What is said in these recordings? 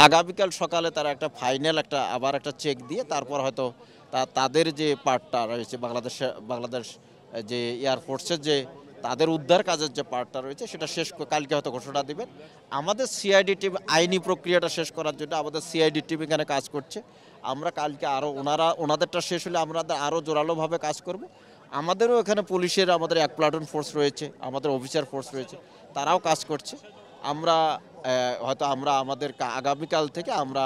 আগামীকাল সকালে তারা একটা ফাইনাল আবার একটা চেক দিয়ে তারপর হয়তো তাদের যে পার্টটা রয়েছে বাংলাদেশ যে এয়ারফোর্সের যে তাদের উদ্ধার কাজের যে পার্টটা রয়েছে সেটা কালকে হয়তো ঘোষণা দিবেন। আমাদের সিআইডি টিম আইনি প্রক্রিয়াটা শেষ করার জন্য আমাদের সিআইডি টিম এখানে কাজ করছে। আমরা কালকে আরও ওনাদেরটা শেষ হলে আমরা আরও জোরালোভাবে কাজ করব। আমাদেরও এখানে পুলিশের আমাদের এক প্লাটুন ফোর্স রয়েছে, আমাদের অফিসার ফোর্স রয়েছে, তারাও কাজ করছে। আমরা হয়তো আমাদের আগামীকাল থেকে আমরা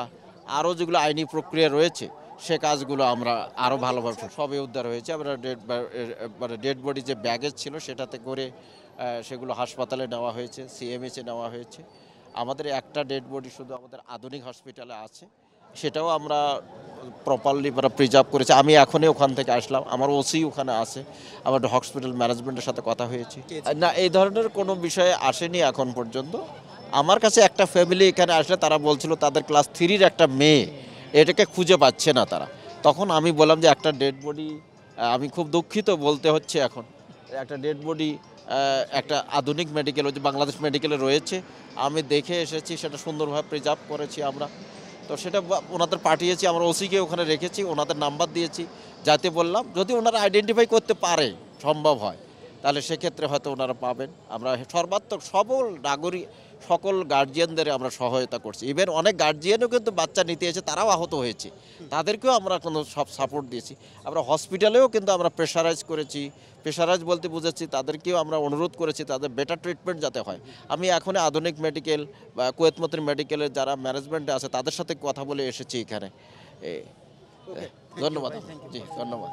আরও যেগুলো আইনি প্রক্রিয়া রয়েছে সে কাজগুলো আমরা আরও ভালোভাবে সবই উদ্ধার হয়েছে। আমরা ডেড বডি যে ব্যাগেজ ছিল সেটাতে করে সেগুলো হাসপাতালে নেওয়া হয়েছে, সিএমএইচে নেওয়া হয়েছে। আমাদের একটা ডেড বডি শুধু আমাদের আধুনিক হসপিটালে আছে, সেটাও আমরা প্রপারলি প্রিজার্ভ করেছি। আমি এখনই ওখান থেকে আসলাম, আমার ওসি ওখানে আছে, আমার হসপিটাল ম্যানেজমেন্টের সাথে কথা হয়েছে। না, এই ধরনের কোনো বিষয়ে আসেনি এখন পর্যন্ত। আমার কাছে একটা ফ্যামিলি এখানে আসলে তারা বলছিল তাদের ক্লাস 3-র একটা মেয়ে এটাকে খুঁজে পাচ্ছে না তারা। তখন আমি বললাম যে একটা ডেড বডি, আমি খুব দুঃখিত বলতে হচ্ছে এখন, একটা ডেড বডি একটা আধুনিক মেডিকেল যে বাংলাদেশ মেডিকেলে রয়েছে, আমি দেখে এসেছি, সেটা সুন্দরভাবে প্রিজার্ভ করেছি আমরা। তো সেটা ওনাদের পাঠিয়েছি, আমরা ওসিকে ওখানে রেখেছি, ওনাদের নাম্বার দিয়েছি, যাতে বললাম যদি ওনারা আইডেন্টিফাই করতে পারে, সম্ভব হয়, তাহলে সেক্ষেত্রে হয়তো ওনারা পাবেন। আমরা সর্বাত্মক সকল গার্জিয়ানদের আমরা সহায়তা করছি। ইভেন অনেক গার্জিয়ানও কিন্তু বাচ্চা নিতে এসে তারাও আহত হয়েছে, তাদেরকেও আমরা সব সাপোর্ট দিয়েছি। আমরা হসপিটালেও কিন্তু আমরা প্রেশারাইজ বলতে বুঝেছি, তাদেরকেও আমরা অনুরোধ করেছি তাদের বেটার ট্রিটমেন্ট যাতে হয়। আমি এখন আধুনিক মেডিকেল বা কুয়েত মতির মেডিকেলের যারা ম্যানেজমেন্টে আছে তাদের সাথে কথা বলে এসেছি এখানে। ধন্যবাদ। জি, ধন্যবাদ।